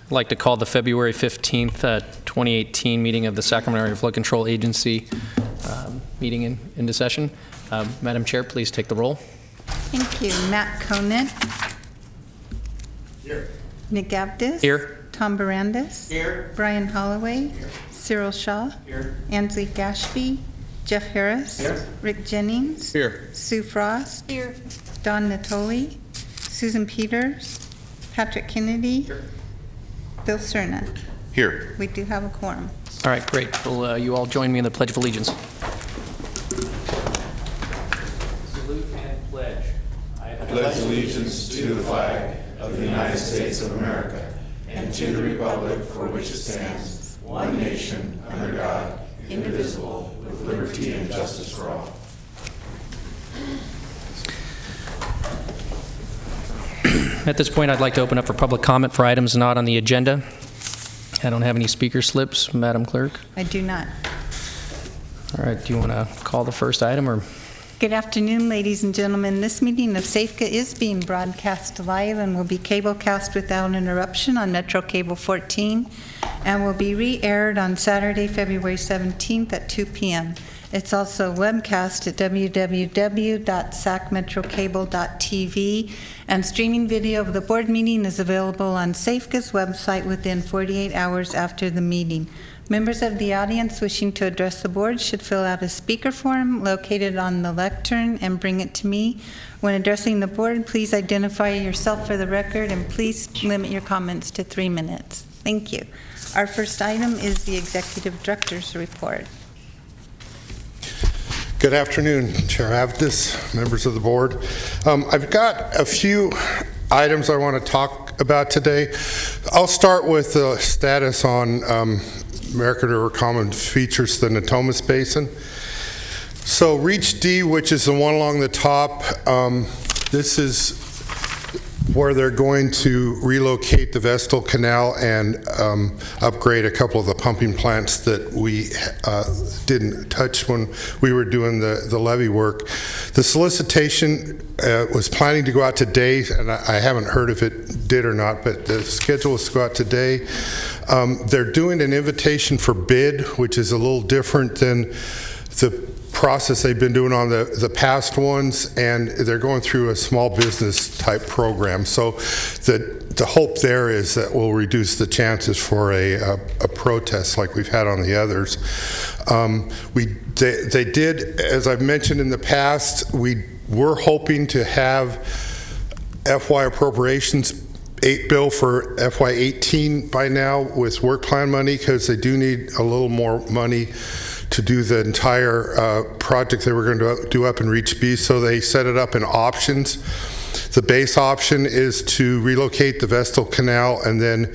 I'd like to call the February 15th, 2018 meeting of the Sacramento Area Flood Control Agency meeting into session. Madam Chair, please take the roll. Thank you. Matt Conant. Here. Nick Abdis. Here. Tom Barandis. Here. Brian Holloway. Here. Cyril Shaw. Here. Ansley Gashby. Jeff Harris. Here. Rick Jennings. Here. Sue Frost. Here. Don Natoli. Susan Peters. Patrick Kennedy. Here. Bill Cerna. Here. We do have a quorum. All right, great. Will you all join me in the Pledge of Allegiance? Salute and pledge. I pledge allegiance to the flag of the United States of America and to the republic for which it stands, one nation, under God, indivisible, with liberty and justice for all. At this point, I'd like to open up for public comment for items not on the agenda. I don't have any speaker slips, Madam Clerk. I do not. All right, do you want to call the first item, or? Good afternoon, ladies and gentlemen. This meeting of SAFCA is being broadcast live and will be cablecast without interruption on Metro Cable 14 and will be re-aired on Saturday, February 17th at 2 p.m. It's also webcast at www.sacmetrocable.tv, and streaming video of the board meeting is available on SAFCA's website within 48 hours after the meeting. Members of the audience wishing to address the board should fill out a speaker form located on the lectern and bring it to me. When addressing the board, please identify yourself for the record and please limit your comments to 3 minutes. Thank you. Our first item is the Executive Director's Report. Good afternoon, Chair Avdis, members of the board. I've got a few items I want to talk about today. I'll start with the status on American River Common features the Natomas Basin. So Reach D, which is the one along the top, this is where they're going to relocate the Vestal Canal and upgrade a couple of the pumping plants that we didn't touch when we were doing the levee work. The solicitation was planning to go out today, and I haven't heard if it did or not, but the schedule is to go out today. They're doing an invitation for bid, which is a little different than the process they've been doing on the past ones, and they're going through a small business type program. So the hope there is that we'll reduce the chances for a protest like we've had on the others. They did, as I've mentioned in the past, we were hoping to have FY appropriations bill for FY18 by now with work plan money, because they do need a little more money to do the entire project they were going to do up in Reach B, so they set it up in options. The base option is to relocate the Vestal Canal, and then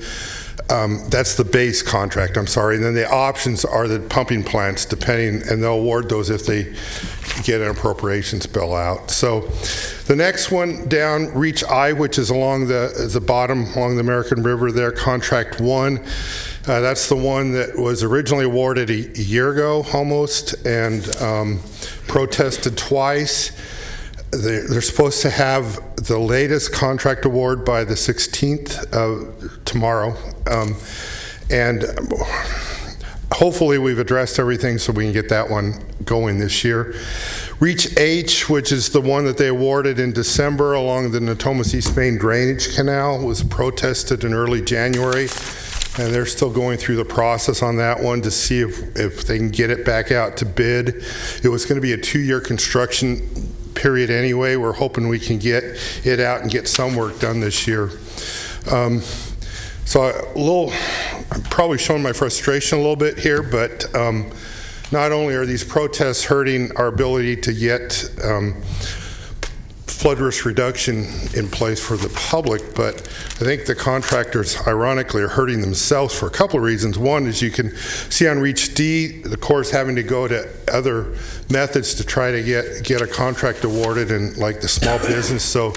that's the base contract, I'm sorry, and then the options are the pumping plants, depending, and they'll award those if they get an appropriations bill out. So the next one down, Reach I, which is along the bottom, along the American River there, contract 1. That's the one that was originally awarded a year ago almost, and protested twice. They're supposed to have the latest contract award by the 16th tomorrow, and hopefully we've addressed everything so we can get that one going this year. Reach H, which is the one that they awarded in December along the Natomas East Main Drainage Canal, was protested in early January. And they're still going through the process on that one to see if they can get it back out to bid. It was going to be a 2-year construction period anyway. We're hoping we can get it out and get some work done this year. So I'm probably showing my frustration a little bit here, but not only are these protests hurting our ability to get flood risk reduction in place for the public, but I think the contractors ironically are hurting themselves for a couple of reasons. One is, you can see on Reach D, the Corps is having to go to other methods to try to get a contract awarded in like the small business, so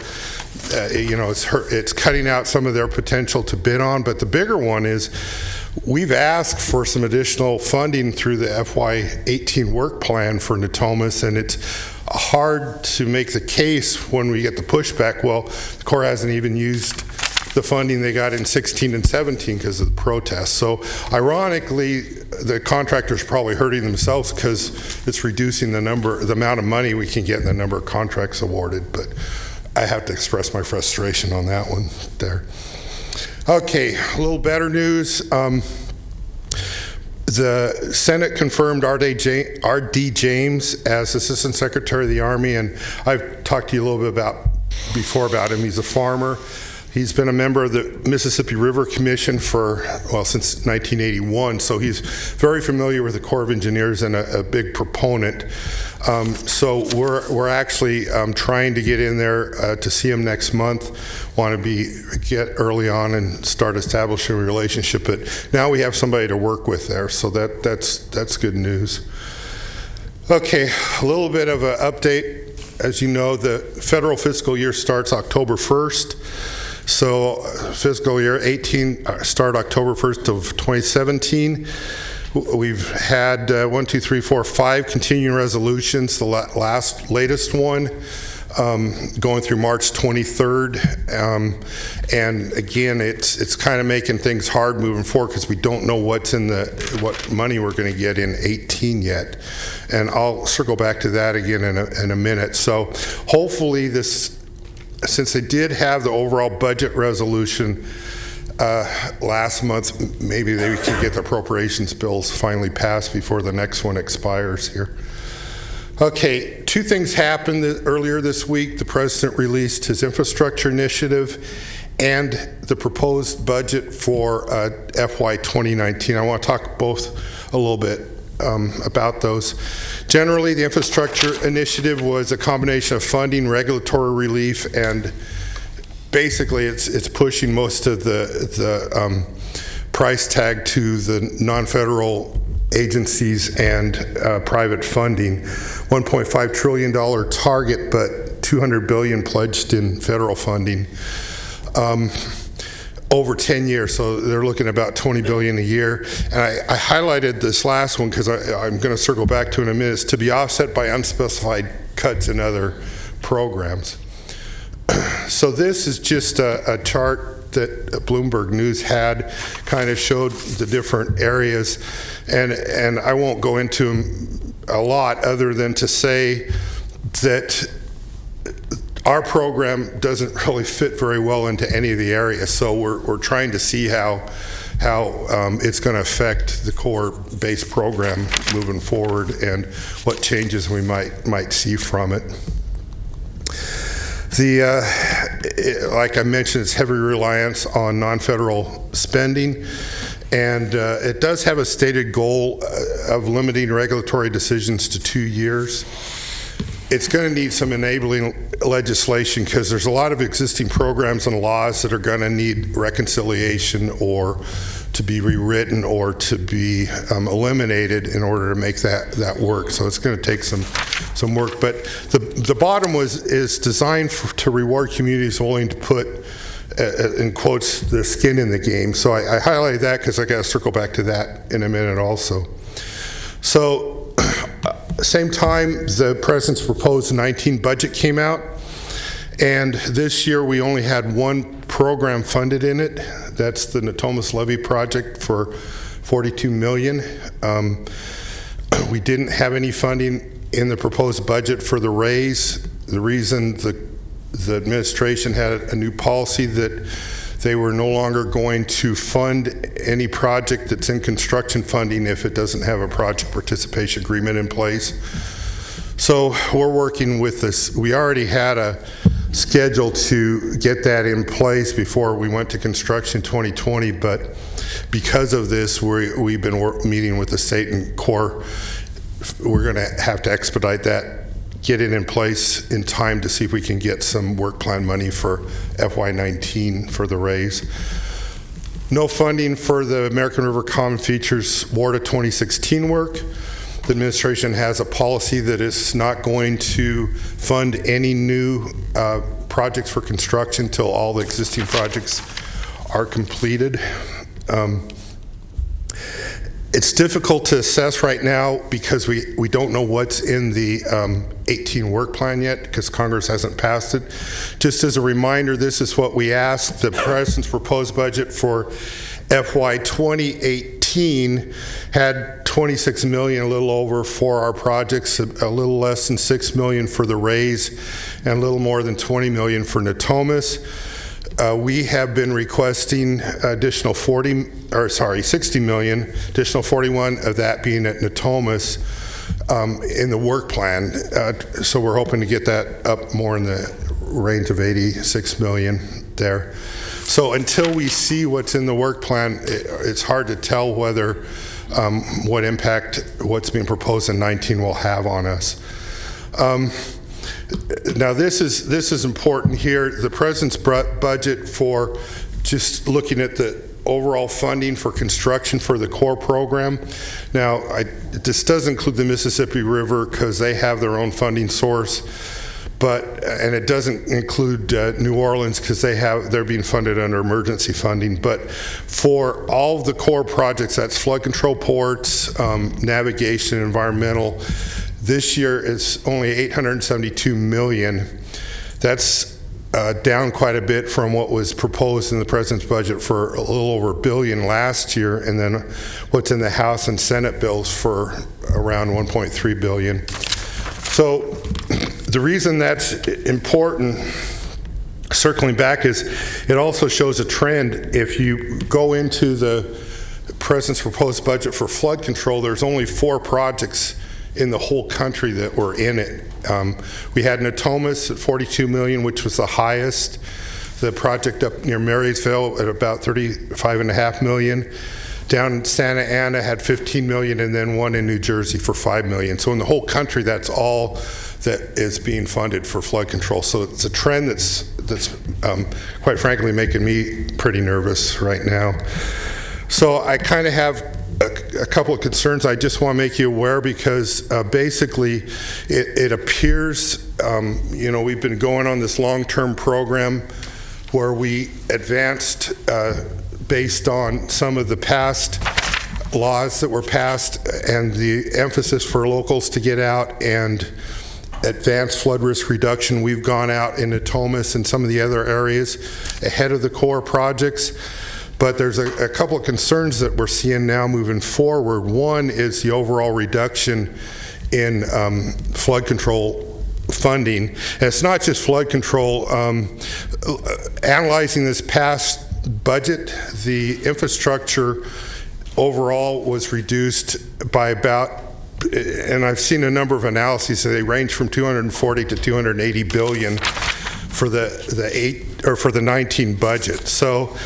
you know, it's cutting out some of their potential to bid on. But the bigger one is, we've asked for some additional funding through the FY18 work plan for Natomas, and it's hard to make the case when we get the pushback. Well, the Corps hasn't even used the funding they got in 16 and 17 because of the protests. So ironically, the contractors are probably hurting themselves because it's reducing the amount of money we can get and the number of contracts awarded. But I have to express my frustration on that one there. Okay, a little better news. The Senate confirmed R.D. James as Assistant Secretary of the Army, and I've talked to you a little bit before about him. He's a farmer. He's been a member of the Mississippi River Commission since 1981, so he's very familiar with the Corps of Engineers and a big proponent. So we're actually trying to get in there to see him next month. Want to get early on and start establishing a relationship, but now we have somebody to work with there, so that's good news. Okay, a little bit of an update. As you know, the federal fiscal year starts October 1st. So fiscal year 18 start October 1st of 2017. We've had 5 continuing resolutions. The latest one going through March 23rd. And again, it's kind of making things hard moving forward because we don't know what money we're going to get in 18 yet. And I'll circle back to that again in a minute. So hopefully since they did have the overall budget resolution last month, maybe they can get the appropriations bills finally passed before the next one expires here. Okay, 2 things happened earlier this week. The President released his infrastructure initiative and the proposed budget for FY 2019. I want to talk both a little bit about those. Generally, the infrastructure initiative was a combination of funding, regulatory relief, and basically it's pushing most of the price tag to the non-federal agencies and private funding. $1.5 trillion target, but $200 billion pledged in federal funding over 10 years, so they're looking at about $20 billion a year. And I highlighted this last one because I'm going to circle back to it in a minute. It's to be offset by unspecified cuts in other programs. So this is just a chart that Bloomberg News had, kind of showed the different areas, and I won't go into them a lot other than to say that our program doesn't really fit very well into any of the areas, so we're trying to see how it's going to affect the core-based program moving forward and what changes we might see from it. Like I mentioned, it's heavy reliance on non-federal spending, and it does have a stated goal of limiting regulatory decisions to 2 years. It's going to need some enabling legislation because there's a lot of existing programs and laws that are going to need reconciliation or to be rewritten or to be eliminated in order to make that work. So it's going to take some work. But the bottom is designed to reward communities willing to put, in quotes, the skin in the game. So I highlighted that because I got to circle back to that in a minute also. So same time, the President's proposed 19 budget came out, and this year we only had 1 program funded in it. That's the Natomas Levee project for $42 million. We didn't have any funding in the proposed budget for the raise. The reason the administration had a new policy that they were no longer going to fund any project that's in construction funding if it doesn't have a project participation agreement in place. So we're working with this. We already had a schedule to get that in place before we went to construction 2020, but because of this, we've been meeting with the state and Corps. We're going to have to expedite that, get it in place in time to see if we can get some work plan money for FY19 for the raise. No funding for the American River Common Features WARDA 2016 work. The administration has a policy that is not going to fund any new projects for construction until all the existing projects are completed. It's difficult to assess right now because we don't know what's in the 18 work plan yet because Congress hasn't passed it. Just as a reminder, this is what we asked. The President's proposed budget for FY 2018 had $26 million, a little over, for our projects, a little less than $6 million for the raise, and a little more than $20 million for Natomas. We have been requesting additional 60 million, additional 41 of that being at Natomas in the work plan. So we're hoping to get that up more in the range of 86 million there. So until we see what's in the work plan, it's hard to tell whether what impact what's being proposed in 19 will have on us. Now this is important here. The President's budget for just looking at the overall funding for construction for the core program. Now this does include the Mississippi River because they have their own funding source, and it doesn't include New Orleans because they're being funded under emergency funding. But for all of the core projects, that's flood control ports, navigation, environmental, this year is only $872 million. That's down quite a bit from what was proposed in the President's budget for a little over $1 billion last year, and then what's in the House and Senate bills for around $1.3 billion. So the reason that's important, circling back, is it also shows a trend. If you go into the President's proposed budget for flood control, there's only 4 projects in the whole country that were in it. We had Natomas at 42 million, which was the highest. The project up near Marysville at about 35.5 million. Down in Santa Ana had 15 million, and then one in New Jersey for 5 million. So in the whole country, that's all that is being funded for flood control. So it's a trend that's quite frankly making me pretty nervous right now. So I kind of have a couple of concerns I just want to make you aware, because basically it appears, we've been going on this long-term program where we advanced based on some of the past laws that were passed and the emphasis for locals to get out and advanced flood risk reduction. We've gone out in Natomas and some of the other areas ahead of the core projects. But there's a couple of concerns that we're seeing now moving forward. One is the overall reduction in flood control funding. And it's not just flood control. Analyzing this past budget, the infrastructure overall was reduced by about, and I've seen a number of analyses, so they range from 240 to 280 billion for the 19 budget. So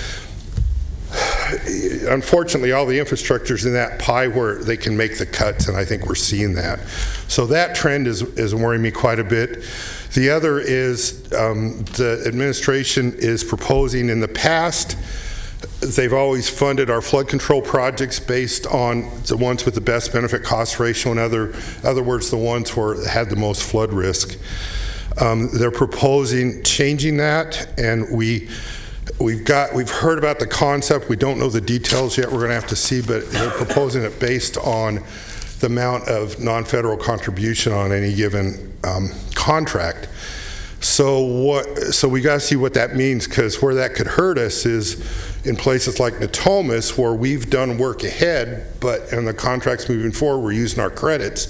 unfortunately, all the infrastructure's in that pie where they can make the cuts, and I think we're seeing that. So that trend is worrying me quite a bit. The other is the administration is proposing, in the past, they've always funded our flood control projects based on the ones with the best benefit cost ratio, in other words, the ones where had the most flood risk. They're proposing changing that, and we've heard about the concept. We don't know the details yet. We're going to have to see, but they're proposing it based on the amount of non-federal contribution on any given contract. So we got to see what that means, because where that could hurt us is in places like Natomas, where we've done work ahead, but in the contracts moving forward, we're using our credits.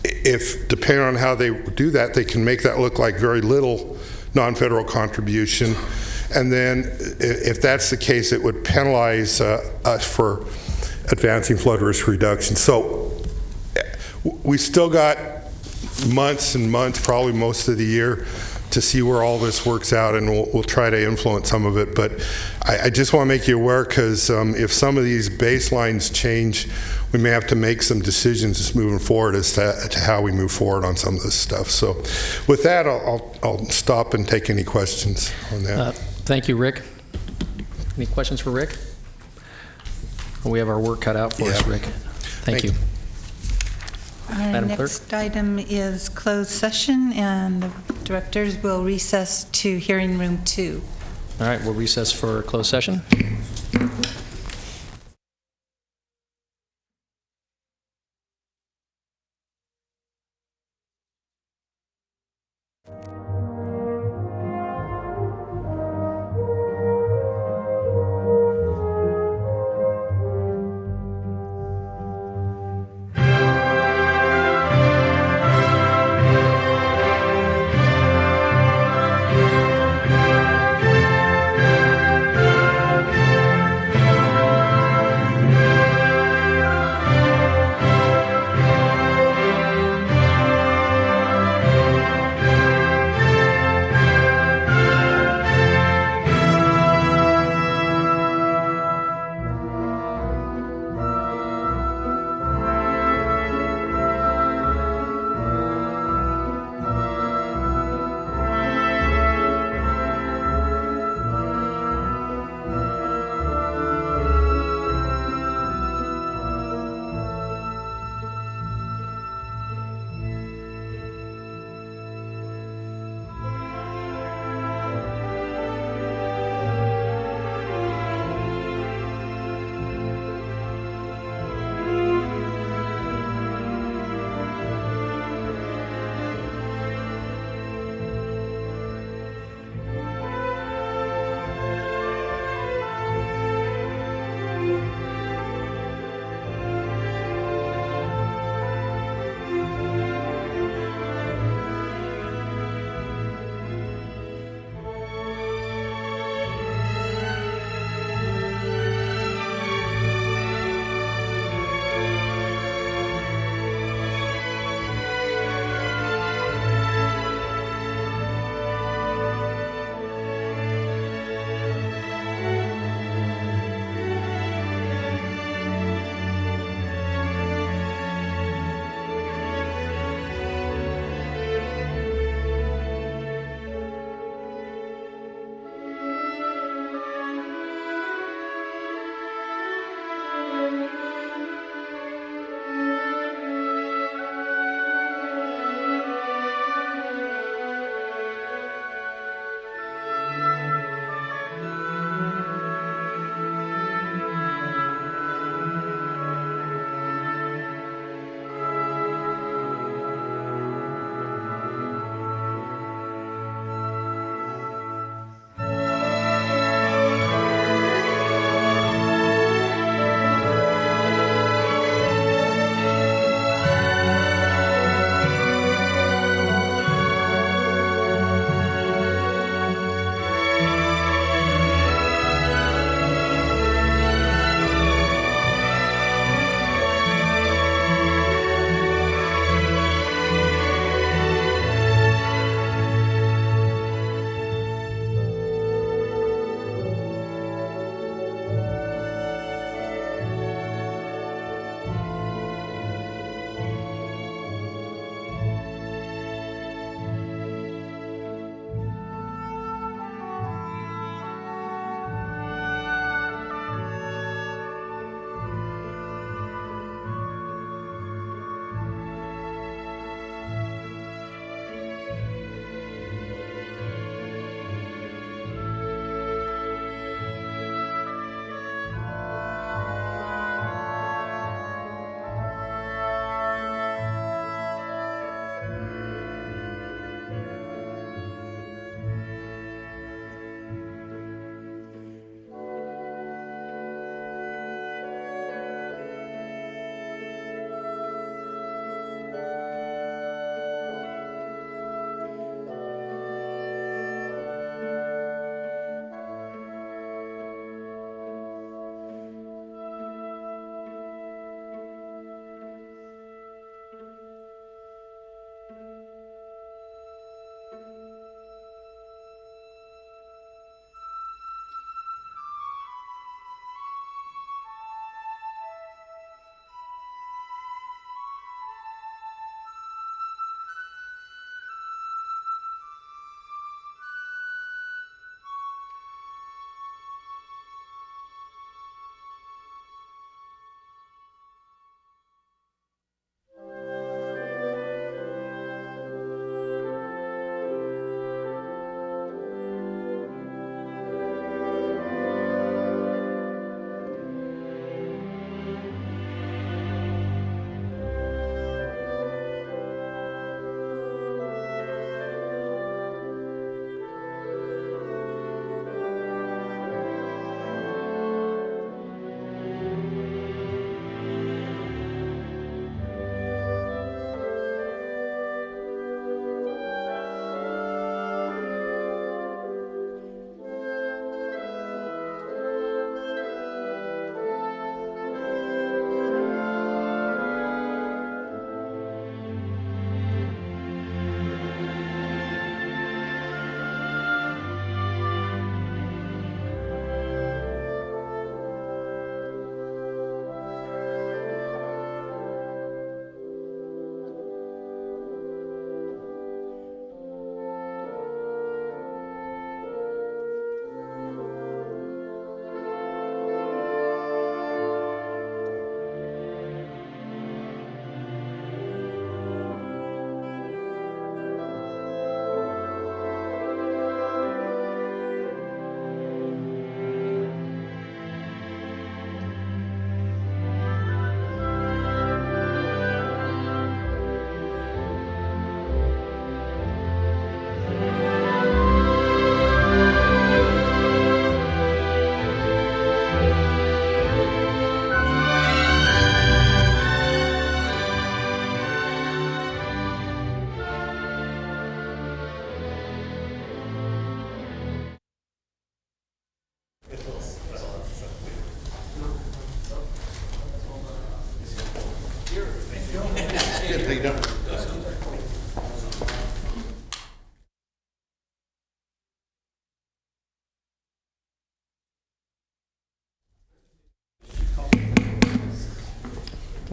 If, depending on how they do that, they can make that look like very little non-federal contribution. And then if that's the case, it would penalize us for advancing flood risk reduction. So we still got months and months, probably most of the year, to see where all this works out, and we'll try to influence some of it. But I just want to make you aware, because if some of these baselines change, we may have to make some decisions just moving forward as to how we move forward on some of this stuff. So with that, I'll stop and take any questions on that. Thank you, Rick. Any questions for Rick? We have our work cut out for us, Rick. Thank you. Our Madam Clerk? next item is closed session, and the directors will recess to hearing room 2. All right, we'll recess for closed session.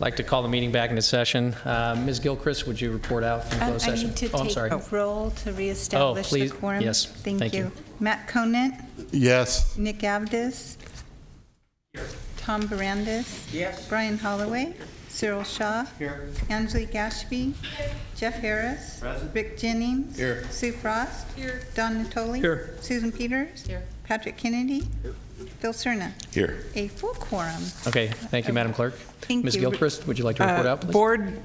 like to call the meeting back into session. Ms. Gilchrist, would you report out from closed I session? need to Oh, I'm take sorry. a roll to reestablish the please. quorum. Yes, thank you. Matt Conant, Yes. Nick Avdis, Tom Barandis. Yes. Brian Holloway, Cyril Shaw. Here. Angelique Ashby. Jeff Harris. Present. Rick Jennings. Here. Sue Frost. Here. Don Natoli. Here. Susan Peters. Here. Patrick Kennedy. Phil Cerna. Here. A full quorum. Okay, thank you, Madam Clerk. Thank Ms. you. Gilchrist, would you like to report out, please? Board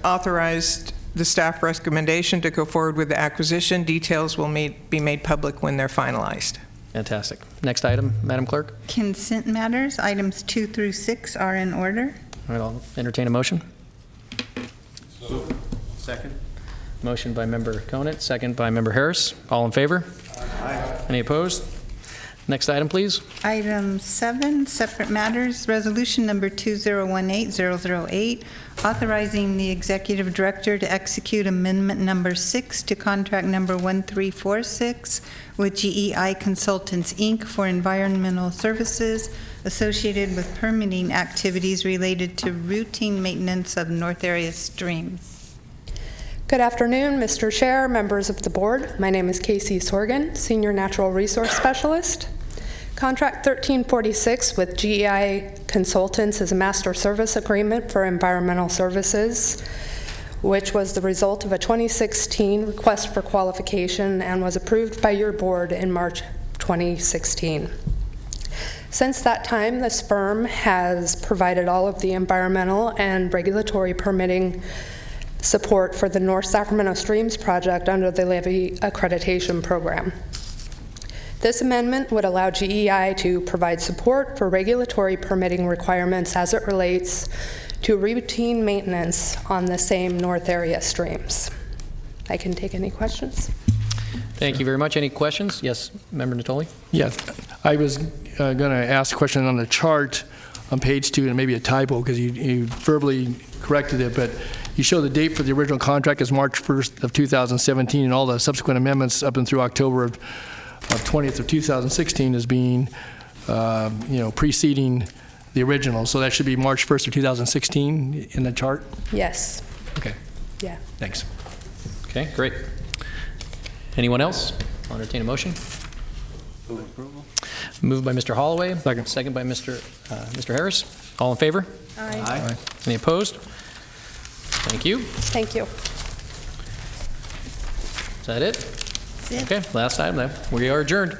authorized the staff recommendation to go forward with the acquisition. Details will be made public when they're finalized. Fantastic. Next item, Madam Clerk. Consent matters, items 2 through 6 are in order. All right, I'll entertain a motion. Second. Motion by Member Conant, second by Member Harris. All in favor? Aye. Any opposed? Next item, please. Item 7, separate matters, resolution number 2018008, authorizing the executive director to execute amendment number 6 to contract number 1346 with GEI Consultants, Inc. for environmental services associated with permitting activities related to routine maintenance of North Area streams. Good afternoon, Mr. Chair, members of the board. My name is Casey Sorgan, Senior Natural Resource Specialist. Contract 1346 with GEI Consultants is a master service agreement for environmental services, which was the result of a 2016 request for qualification and was approved by your board in March 2016. Since that time, this firm has provided all of the environmental and regulatory permitting support for the North Sacramento Streams project under the levee accreditation program. This amendment would allow GEI to provide support for regulatory permitting requirements as it relates to routine maintenance on the same North Area streams. I can take any questions. Thank you very much. Any questions? Yes, Member Natoli? Yes, I was going to ask a question on the chart on page 2, and maybe a typo because you verbally corrected it, but you show the date for the original contract as March 1st of 2017, and all the subsequent amendments up and through October of 20th of 2016 as being, preceding the original. So that should be March 1st of 2016 in the chart? Yes. Okay, Yeah. thanks. Okay, great. Anyone else? I'll entertain a motion. Moved by Mr. Holloway. Second by Mr. Harris. All in favor? Aye. Any opposed? Thank you. Thank you. Is that it? That's it. Okay, last item then. We are adjourned.